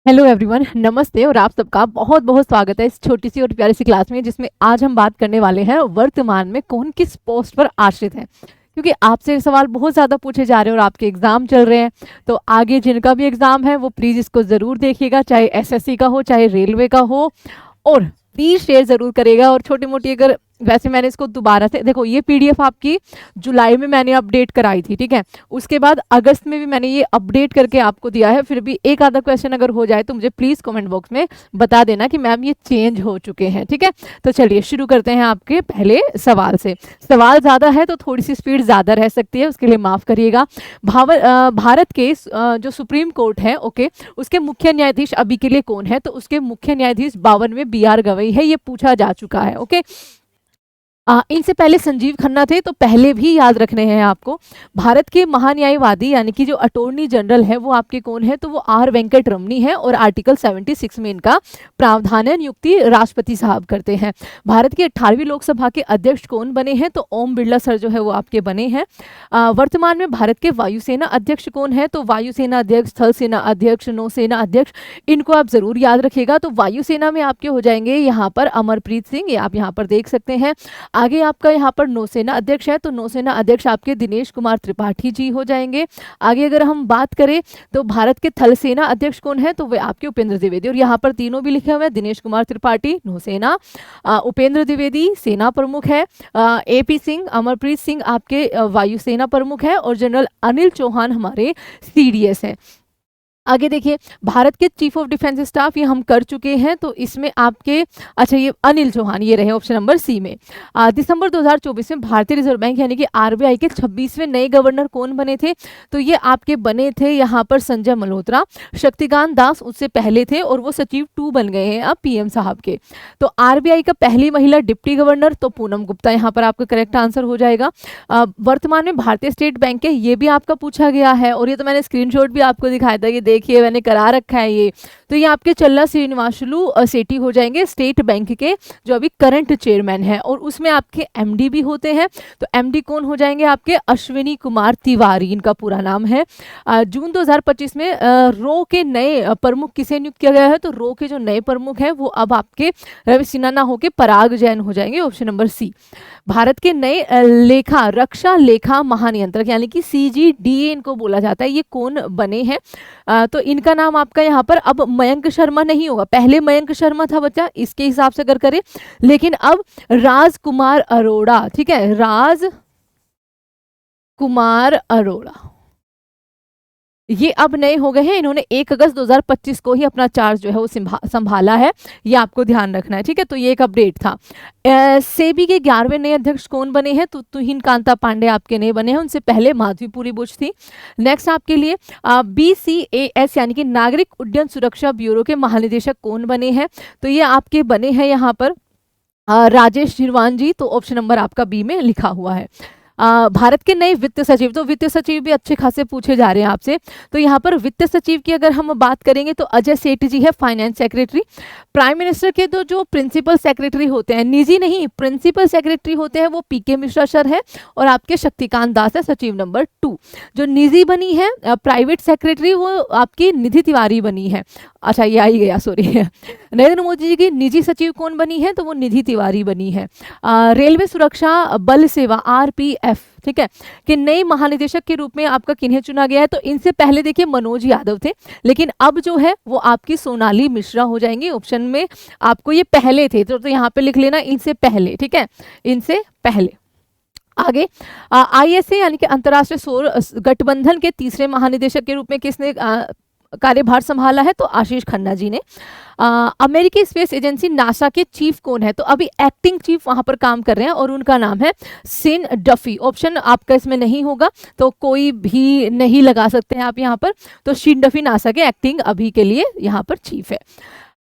Hello everyone, नमस्ते और आप सबका बहुत बहुत स्वागत है इस छोटी सी और प्यारी सी क्लास में, जिसमें आज हम बात करने वाले हैं वर्तमान में कौन किस पोस्ट पर आश्रित है। क्योंकि आपसे ये सवाल बहुत ज़्यादा पूछे जा रहे हैं और आपके एग्जाम चल रहे हैं, तो आगे जिनका भी एग्जाम है वो प्लीज़ इसको ज़रूर देखिएगा, चाहे एसएससी का हो चाहे रेलवे का हो। और प्लीज़ शेयर ज़रूर करेगा। और छोटी मोटी अगर वैसे मैंने इसको दोबारा से देखो, ये पीडीएफ आपकी जुलाई में मैंने अपडेट कराई थी, ठीक है। उसके बाद अगस्त में भी मैंने ये अपडेट करके आपको दिया है। फिर भी एक आधा क्वेश्चन अगर हो जाए तो मुझे प्लीज़ कमेंट बॉक्स में बता देना कि मैम ये चेंज हो चुके हैं, ठीक है। तो चलिए शुरू करते हैं आपके पहले सवाल से। सवाल ज़्यादा है तो थोड़ी सी स्पीड ज़्यादा रह सकती है, उसके लिए माफ़ करिएगा। भारत के जो सुप्रीम कोर्ट है, ओके, उसके मुख्य न्यायाधीश अभी के लिए कौन है? तो उसके मुख्य न्यायाधीश 52वें BR गवई है। ये पूछा जा चुका है, ओके। इनसे पहले संजीव खन्ना थे, तो पहले भी याद रखने हैं आपको। भारत के महान्यायवादी यानी कि जो अटॉर्नी जनरल है वो आपके कौन है? तो वो आर वेंकट रमनी है और आर्टिकल 76 में इनका प्रावधान है, नियुक्ति राष्ट्रपति साहब करते हैं। भारत की 18वीं लोकसभा के अध्यक्ष कौन बने हैं? तो ओम बिरला सर जो है वो आपके बने हैं। वर्तमान में भारत के वायुसेना अध्यक्ष कौन है? तो वायुसेना अध्यक्ष, थल सेना अध्यक्ष, नौसेना अध्यक्ष, इनको आप जरूर याद रखिएगा। तो वायुसेना में आपके हो जाएंगे यहाँ पर अमरप्रीत सिंह, ये आप यहाँ पर देख सकते हैं। आगे आपका यहाँ पर नौसेना अध्यक्ष है, तो नौसेना अध्यक्ष आपके दिनेश कुमार त्रिपाठी जी हो जाएंगे। आगे अगर हम बात करें तो भारत के थल सेना अध्यक्ष कौन है? तो वे आपके उपेंद्र द्विवेदी। और यहाँ पर तीनों भी लिखे हुए हैं, दिनेश कुमार त्रिपाठी नौसेना, उपेंद्र द्विवेदी सेना प्रमुख है, AP सिंह, अमरप्रीत सिंह आपके वायुसेना प्रमुख है, और जनरल अनिल चौहान हमारे CDS हैं। आगे देखिए, भारत के चीफ ऑफ डिफेंस स्टाफ ये हम कर चुके हैं, तो इसमें आपके अच्छा ये अनिल चौहान ये रहे ऑप्शन नंबर C में। दिसंबर 2024 में भारतीय रिजर्व बैंक यानी कि RBI के 26वें नए गवर्नर कौन बने थे? तो ये आपके बने थे यहाँ पर संजय मल्होत्रा। शक्तिकांत दास उससे पहले थे और वो सचिव 2 बन गए हैं अब PM साहब के। तो RBI का पहली महिला डिप्टी गवर्नर तो पूनम गुप्ता यहाँ पर आपका करेक्ट आंसर हो जाएगा। वर्तमान में भारतीय स्टेट बैंक है, ये भी आपका पूछा गया है, और ये तो मैंने स्क्रीनशॉट भी आपको दिखाया था, ये देखिए मैंने करा रखा है ये। तो ये आपके चल्ला श्रीनिवासलू सेठी हो जाएंगे स्टेट बैंक के, जो अभी करंट चेयरमैन है, और उसमें आपके MD भी होते हैं। तो MD कौन हो जाएंगे? आपके अश्विनी कुमार तिवारी इनका पूरा नाम है। जून 2025 में रो के नए प्रमुख किसे नियुक्त किया गया है? तो रो के जो नए प्रमुख हैं वो अब आपके रवि सिन्हा ना होके पराग जैन हो जाएंगे, ऑप्शन नंबर C। भारत के नए रक्षा लेखा महानियंत्रक यानी कि CGDA इनको बोला जाता है, ये कौन बने हैं? तो इनका नाम आपका यहाँ पर अब मयंक शर्मा नहीं होगा, पहले मयंक शर्मा था बच्चा, इसके हिसाब से अगर करें, लेकिन अब राजकुमार अरोड़ा, ठीक है, राजकुमार अरोड़ा ये अब नए हो गए हैं। इन्होंने 1 अगस्त 2025 को ही अपना चार्ज जो है वो संभाला है, ये आपको ध्यान रखना है, ठीक है। तो ये एक अपडेट था। सेबी के 11वें नए अध्यक्ष कौन बने हैं? तो तुहिन कांता पांडे आपके नए बने हैं, उनसे पहले माधवीपुरी बुच थी। नेक्स्ट आपके लिए BCAS यानी कि नागरिक उड्डयन सुरक्षा ब्यूरो के महानिदेशक कौन बने हैं? तो ये आपके बने हैं यहाँ पर राजेश झिरवान जी, तो ऑप्शन नंबर आपका B में लिखा हुआ है। भारत के नए वित्त सचिव, तो वित्त सचिव भी अच्छे खासे पूछे जा रहे हैं आपसे। तो यहाँ पर वित्त सचिव की अगर हम बात करेंगे तो अजय सेठ जी है, फाइनेंस सेक्रेटरी। प्राइम मिनिस्टर के तो जो प्रिंसिपल सेक्रेटरी होते हैं, निजी नहीं प्रिंसिपल सेक्रेटरी होते हैं, वो PK मिश्रा सर है, और आपके शक्तिकांत दास है, सचिव नंबर 2। जो निजी बनी है प्राइवेट सेक्रेटरी, वो आपकी निधि तिवारी बनी है। अच्छा ये आई गया, सॉरी नरेंद्र मोदी जी की निजी सचिव कौन बनी है? तो वो निधि तिवारी बनी है। रेलवे सुरक्षा बल सेवा RPF, ठीक है, कि नए महानिदेशक के रूप में आपका किन्हें चुना गया है? तो इनसे पहले देखिए मनोज यादव थे, लेकिन अब जो है वो आपकी सोनाली मिश्रा हो जाएंगी। ऑप्शन में आपको ये पहले थे, तो यहाँ पे लिख लेना इनसे पहले, ठीक है, इनसे पहले। आगे ISA यानी कि अंतर्राष्ट्रीय सौर गठबंधन के तीसरे महानिदेशक के रूप में किसने कार्यभार संभाला है? तो आशीष खन्ना जी ने। अमेरिकी स्पेस एजेंसी नासा के चीफ कौन है? तो अभी एक्टिंग चीफ वहां पर काम कर रहे हैं, और उनका नाम है सिन डफी। ऑप्शन आपका इसमें नहीं होगा, तो कोई भी नहीं लगा सकते हैं आप यहाँ पर। तो सिन डफी नासा के एक्टिंग अभी के लिए यहाँ पर चीफ है।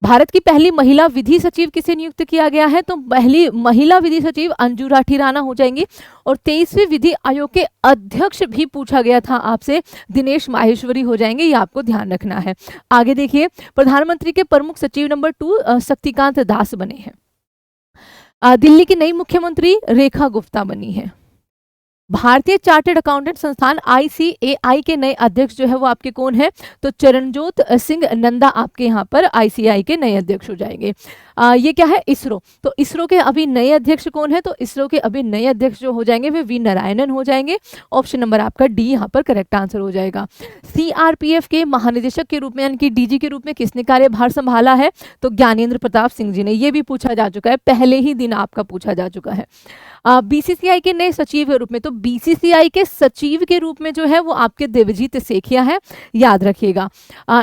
भारत की पहली महिला विधि सचिव किसे नियुक्त किया गया है? तो पहली महिला विधि सचिव अंजू राठी राणा हो जाएंगी। और 23वें विधि आयोग के अध्यक्ष भी पूछा गया था आपसे, दिनेश माहेश्वरी हो जाएंगे, ये आपको ध्यान रखना है। आगे देखिए, प्रधानमंत्री के प्रमुख सचिव नंबर 2 शक्तिकांत दास बने हैं। दिल्ली की नई मुख्यमंत्री रेखा गुप्ता बनी है। भारतीय चार्टर्ड अकाउंटेंट संस्थान ICAI के नए अध्यक्ष जो है वो आपके कौन है? तो चरणजोत सिंह नंदा आपके यहाँ पर ICAI के नए अध्यक्ष हो जाएंगे। ये क्या है? इसरो। तो इसरो के अभी नए अध्यक्ष कौन है? तो इसरो के अभी नए अध्यक्ष जो हो जाएंगे वे वी नारायणन हो जाएंगे। ऑप्शन नंबर आपका डी यहाँ पर करेक्ट आंसर हो जाएगा। CRPF के महानिदेशक के रूप में यानी कि DG के रूप में किसने कार्यभार संभाला है? तो ज्ञानेंद्र प्रताप सिंह जी ने। ये भी पूछा जा चुका है, पहले ही दिन आपका पूछा जा चुका है। BCCI के नए सचिव के रूप में, तो BCCI के सचिव के रूप में जो है वो आपके देवजीत सेखिया है, याद रखिएगा।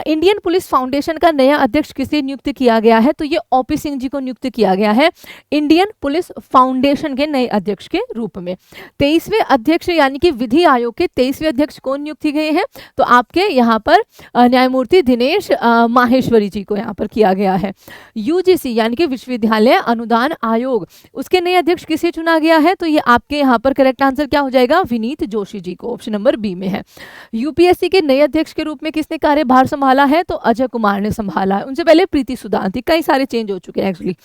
इंडियन पुलिस फाउंडेशन का नया अध्यक्ष किसे नियुक्त किया गया है? तो ये OP सिंह जी को नियुक्त किया गया है इंडियन पुलिस फाउंडेशन के नए अध्यक्ष के रूप में। 23वें अध्यक्ष यानी कि विधि आयोग के 23वें अध्यक्ष कौन नियुक्त किए हैं? तो आपके यहाँ पर न्यायमूर्ति दिनेश माहेश्वरी जी को यहाँ पर किया गया है। UGC यानी कि विश्वविद्यालय अनुदान आयोग, उसके नए अध्यक्ष किसे चुना गया है? तो ये आपके यहाँ पर करेक्ट आंसर क्या हो जाएगा? विनीत जोशी जी को। ऑप्शन नंबर बी में है। UPSC के नए अध्यक्ष के रूप में किसने कार्यभार संभाला है? तो अजय कुमार ने संभाला है। उनसे पहले प्रीति सुदान थी। कई सारे चेंज हो चुके हैं एक्चुअली।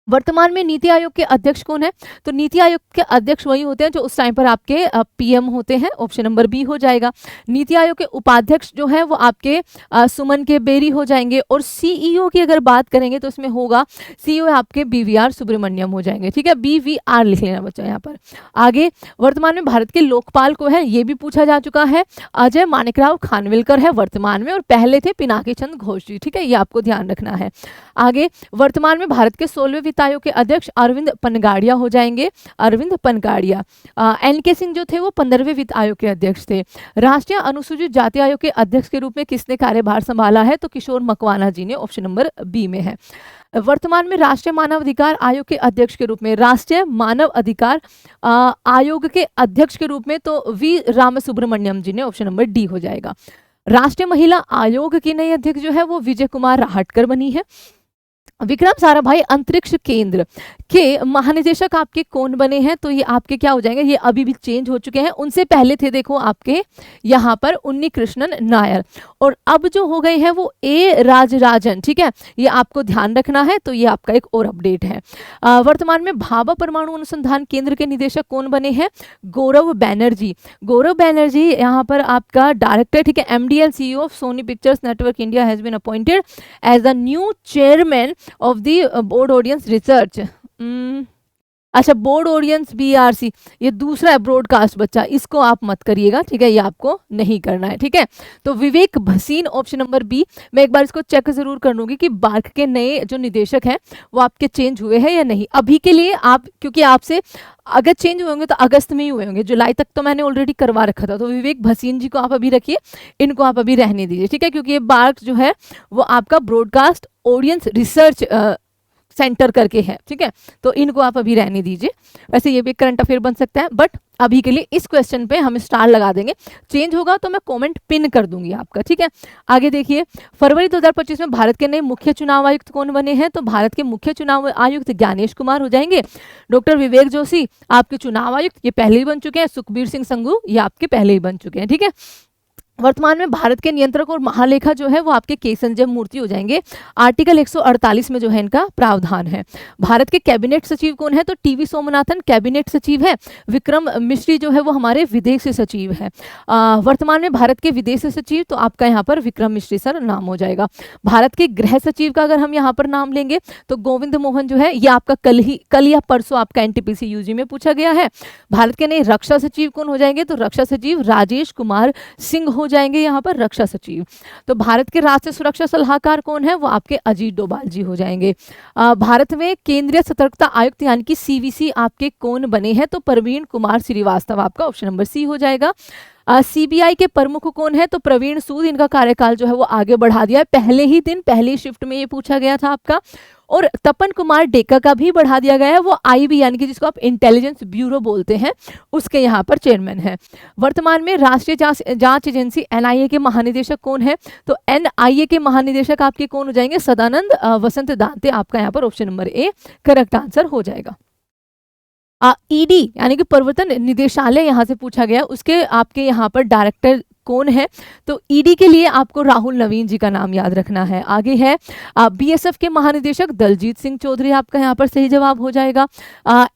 वर्तमान में नीति आयोग के अध्यक्ष कौन है? तो नीति आयोग के अध्यक्ष वही होते हैं जो उस टाइम पर आपके PM होते हैं। ऑप्शन नंबर बी हो जाएगा। नीति आयोग के उपाध्यक्ष जो है वो आपके सुमन के बेरी हो जाएंगे। और CEO की अगर बात करेंगे तो इसमें होगा CEO आपके BVR सुब्रमण्यम हो जाएंगे। ठीक है, BVR लिख लेना बच्चा यहाँ पर। आगे वर्तमान में भारत के लोकपाल को है, ये भी पूछा जा चुका है। अजय माणिकराव खानविलकर है वर्तमान में, और पहले थे पिनाकी चंद घोष जी। ठीक है, ये आपको ध्यान रखना है। आगे वर्तमान में भारत के 16वें वित्त आयोग के अध्यक्ष अरविंद पनगाड़िया हो जाएंगे। अरविंद पनगाड़िया। NK सिंह जो थे वो 15वें वित्त आयोग के अध्यक्ष थे। राष्ट्रीय अनुसूचित जाति आयोग के अध्यक्ष के रूप में किसने कार्यभार संभाला है? तो किशोर मकवाना जी ने। ऑप्शन नंबर बी में है। वर्तमान में राष्ट्रीय मानव अधिकार आयोग के अध्यक्ष के रूप में, राष्ट्रीय मानव अधिकार आयोग के अध्यक्ष के रूप में तो V रामसुब्रमण्यम जी ने। ऑप्शन नंबर डी हो जाएगा। राष्ट्रीय महिला आयोग की नई अध्यक्ष जो है वो विजय कुमार राहटकर बनी है। विक्रम साराभाई अंतरिक्ष केंद्र के महानिदेशक आपके कौन बने हैं? तो ये आपके क्या हो जाएंगे? ये अभी भी चेंज हो चुके हैं। उनसे पहले थे देखो आपके यहाँ पर उन्नी कृष्णन नायर, और अब जो हो गए हैं वो A राजराजन। ठीक है, ये आपको ध्यान रखना है। तो ये आपका एक और अपडेट है। वर्तमान में भाभा परमाणु अनुसंधान केंद्र के निदेशक कौन बने हैं? गौरव बैनर्जी। गौरव बैनर्जी यहाँ पर आपका डायरेक्टर। ठीक है, MD and CEO of Sony pictures network India has been appointed as the new chairman of the board audience research. अच्छा, बोर्ड ऑडियंस BRC, ये दूसरा है ब्रॉडकास्ट बच्चा, इसको आप मत करिएगा। ठीक है, ये आपको नहीं करना है। ठीक है, तो विवेक भसीन ऑप्शन नंबर बी। मैं एक बार इसको चेक जरूर कर लूंगी कि बार्क के नए जो निदेशक हैं वो आपके चेंज हुए हैं या नहीं। अभी के लिए आप, क्योंकि आपसे अगर चेंज हुए होंगे तो अगस्त में ही हुए होंगे, जुलाई तक तो मैंने ऑलरेडी करवा रखा था। तो विवेक भसीन जी को आप अभी रखिए, इनको आप अभी रहने दीजिए। ठीक है, क्योंकि ये बार्क जो है वो आपका ब्रॉडकास्ट ऑडियंस रिसर्च सेंटर करके है। ठीक है, तो इनको आप अभी रहने दीजिए। वैसे ये भी करंट अफेयर बन सकता है, बट अभी के लिए इस क्वेश्चन पे हम स्टार लगा देंगे। चेंज होगा तो मैं कमेंट पिन कर दूंगी आपका। ठीक है, आगे देखिए। फरवरी 2025 में भारत के नए मुख्य चुनाव आयुक्त कौन बने हैं? तो भारत के मुख्य चुनाव आयुक्त ज्ञानेश कुमार हो जाएंगे। डॉक्टर विवेक जोशी आपके चुनाव आयुक्त, ये पहले ही बन चुके हैं। सुखबीर सिंह संघू, ये आपके पहले ही बन चुके हैं। ठीक है, वर्तमान में भारत के नियंत्रक और महालेखा जो है वो आपके के संजय मूर्ति हो जाएंगे। आर्टिकल 148 में जो है इनका प्रावधान है। भारत के कैबिनेट सचिव कौन है? तो टीवी सोमनाथन कैबिनेट सचिव है। विक्रम मिश्री जो है वो हमारे विदेश सचिव है। वर्तमान में भारत के विदेश सचिव तो आपका यहाँ पर विक्रम मिश्री सर नाम हो जाएगा। भारत के गृह सचिव का अगर हम यहाँ पर नाम लेंगे तो गोविंद मोहन जो है ये आपका कल या परसों आपका NTPC UG में पूछा गया है। भारत के नए रक्षा सचिव कौन हो जाएंगे? तो रक्षा सचिव राजेश कुमार सिंह हो जाएंगे यहाँ पर रक्षा सचिव। तो भारत के राष्ट्रीय सुरक्षा सलाहकार कौन है? वो आपके अजीत डोभाल जी हो जाएंगे। भारत में केंद्रीय सतर्कता आयुक्त यानी कि CVC आपके कौन बने हैं? तो प्रवीण कुमार श्रीवास्तव, आपका ऑप्शन नंबर सी हो जाएगा। CBI के प्रमुख कौन है? तो प्रवीण सूद, इनका कार्यकाल जो है वो आगे बढ़ा दिया है। पहले ही दिन पहली शिफ्ट में ये पूछा गया था आपका। और तपन कुमार डेका का भी बढ़ा दिया गया है। वो IB यानी कि जिसको आप इंटेलिजेंस ब्यूरो बोलते हैं, उसके यहाँ पर चेयरमैन है। वर्तमान में राष्ट्रीय जांच एजेंसी NIA के महानिदेशक कौन है? तो NIA के महानिदेशक आपके कौन हो जाएंगे? सदानंद वसंत दांते, आपका यहाँ पर option number A correct answer हो जाएगा। ED यानी कि प्रवर्तन निदेशालय यहाँ से पूछा गया, उसके आपके यहाँ पर डायरेक्टर कौन है? तो ईडी के लिए आपको राहुल नवीन जी का नाम याद रखना है। आगे है बीएसएफ के महानिदेशक दलजीत सिंह चौधरी, आपका यहाँ पर सही जवाब हो जाएगा।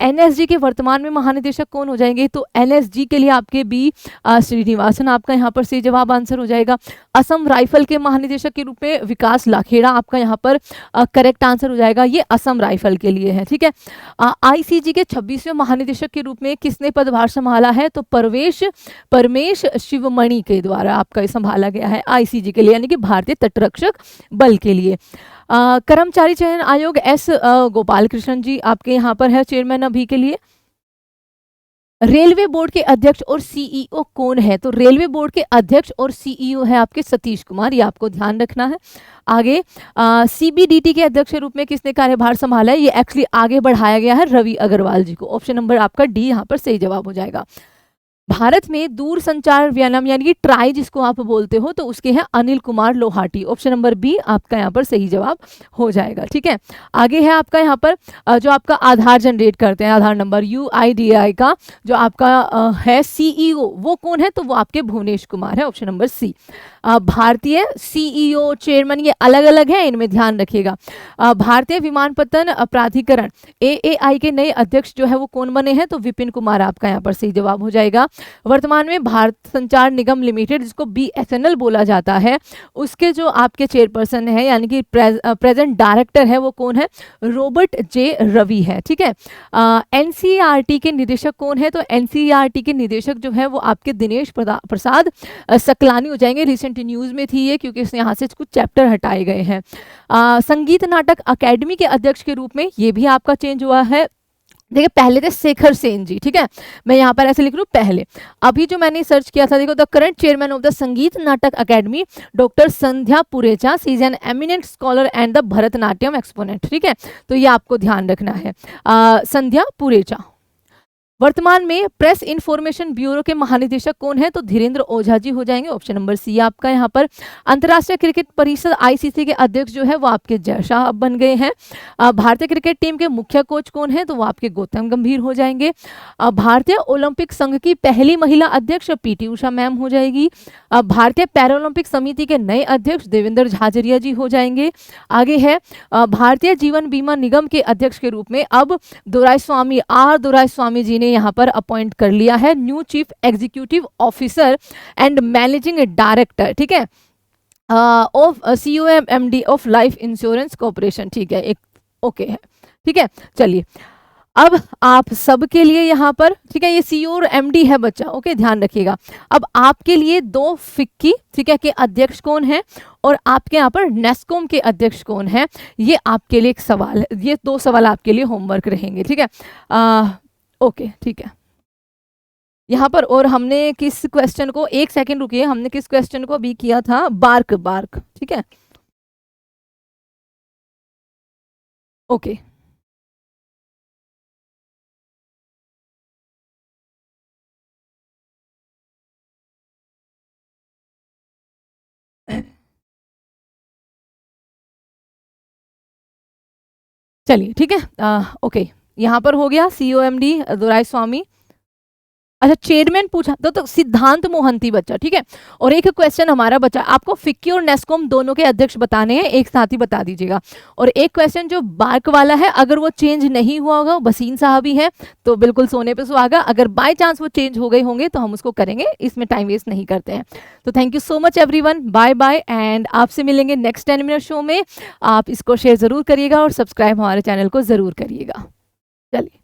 एनएसजी के वर्तमान में महानिदेशक कौन हो जाएंगे? तो एनएसजी के लिए आपके बी श्रीनिवासन, आपका यहाँ पर सही जवाब आंसर हो जाएगा। असम राइफल के महानिदेशक के रूप में विकास लाखेड़ा, आपका यहाँ पर करेक्ट आंसर हो जाएगा। ये असम राइफल के लिए है, ठीक है। आईसीजी के 26वें महानिदेशक के रूप में किसने पदभार संभाला है? तो परमेश शिवमणि के द्वारा आपका संभाला गया है आईसीजी के लिए, यानी कि भारतीय तटरक्षक बल के लिए। कर्मचारी चयन आयोग एस गोपाल कृष्णन जी आपके यहाँ पर है चेयरमैन अभी के लिए। रेलवे बोर्ड के अध्यक्ष और सीईओ कौन है? तो रेलवे बोर्ड के अध्यक्ष और सीईओ है आपके सतीश कुमार, ये आपको ध्यान रखना है। आगे सीबीडीटी के अध्यक्ष के रूप में किसने कार्यभार संभाला है? ये एक्चुअली आगे बढ़ाया गया है रवि अग्रवाल जी को। ऑप्शन नंबर आपका डी यहाँ पर सही जवाब हो जाएगा। भारत में दूर संचार विनियम यानी कि ट्राई जिसको आप बोलते हो, तो उसके हैं Anil Kumar Lohati. Option number B आपका यहाँ पर सही जवाब हो जाएगा, ठीक है। आगे है आपका यहाँ पर जो आपका आधार जनरेट करते हैं, आधार नंबर UIDAI का जो आपका है सीईओ वो कौन है? तो वो आपके भुवनेश कुमार है, ऑप्शन नंबर सी। भारतीय सीईओ चेयरमैन ये अलग अलग है, इनमें ध्यान रखिएगा। भारतीय विमानपत्तन प्राधिकरण AAI के नए अध्यक्ष जो है वो कौन बने हैं? तो विपिन कुमार, आपका यहाँ पर सही जवाब हो जाएगा। वर्तमान में भारत संचार निगम लिमिटेड जिसको BSNL बोला जाता है, उसके जो आपके चेयरपर्सन है यानी कि प्रेजेंट डायरेक्टर है वो कौन है? रॉबर्ट जे रवि है, ठीक है। NCERT के निदेशक कौन है? तो NCERT के निदेशक जो है वो आपके दिनेश प्रसाद सकलानी हो जाएंगे। रिसेंट न्यूज में थी ये, क्योंकि इसने यहाँ से कुछ चैप्टर हटाए गए हैं। संगीत नाटक अकेडमी के अध्यक्ष के रूप में ये भी आपका चेंज हुआ है। देखिए पहले थे शेखर सेन जी, ठीक है, मैं यहाँ पर ऐसे लिख रही हूँ पहले। अभी जो मैंने सर्च किया था, देखो the current chairman of the Sangeet Natak academy doctor Sandhya Purecha, she is an eminent scholar and the Bharatanatyam exponent, ठीक है, तो ये आपको ध्यान रखना है। संध्या पुरेचा। वर्तमान में प्रेस इंफॉर्मेशन ब्यूरो के महानिदेशक कौन है? तो धीरेन्द्र ओझा जी हो जाएंगे, ऑप्शन नंबर सी आपका यहाँ पर। अंतर्राष्ट्रीय क्रिकेट परिषद ICC के अध्यक्ष जो है वो आपके जय शाह अब बन गए हैं। भारतीय क्रिकेट टीम के मुख्य कोच कौन है? तो वो आपके गौतम गंभीर हो जाएंगे। भारतीय ओलंपिक संघ की पहली महिला अध्यक्ष PT उषा मैम हो जाएगी। भारतीय पैरालंपिक समिति के नए अध्यक्ष देवेंद्र झाझरिया जी हो जाएंगे। आगे है भारतीय जीवन बीमा निगम के अध्यक्ष के रूप में अब दोराईस्वामी दोराईस्वामी जी ने यहाँ पर अपॉइंट कर लिया है new chief executive officer and managing director, ठीक है, of COMD of life insurance corporation, ठीक है, एक ओके है, ठीक है। चलिए अब आप सबके लिए यहाँ पर, ठीक है, ये CEO और MD है बच्चा, ओके, ध्यान रखिएगा। अब आपके लिए 2 फिक्की, ठीक है, के अध्यक्ष कौन है और आपके यहाँ पर नेस्कॉम के अध्यक्ष कौन है, ये आपके लिए एक सवाल है। ये 2 सवाल आपके लिए होमवर्क रहेंगे, ठीक है। ओके, ठीक है। यहाँ पर और हमने किस क्वेश्चन को, एक सेकंड रुकिए, हमने किस क्वेश्चन को अभी किया था? बार्क, ठीक है, ओके। चलिए ठीक है, ओके, यहाँ पर हो गया COMD दोराईस्वामी। अच्छा चेयरमैन पूछा तो सिद्धांत मोहंती बच्चा, ठीक है। और एक क्वेश्चन हमारा बच्चा, आपको फिक्की और नेस्कॉम दोनों के अध्यक्ष बताने हैं, एक साथ ही बता दीजिएगा। और एक क्वेश्चन जो बार्क वाला है, अगर वो चेंज नहीं हुआ होगा, बसीन साहब ही है तो बिल्कुल सोने पे सुहागा, अगर बाय चांस वो चेंज हो गए होंगे तो हम उसको करेंगे, इसमें टाइम वेस्ट नहीं करते हैं। तो thank you so much everyone, bye bye, and आपसे मिलेंगे नेक्स्ट 10 मिनट शो में। आप इसको शेयर जरूर करिएगा और सब्सक्राइब हमारे चैनल को जरूर करिएगा। चलिए।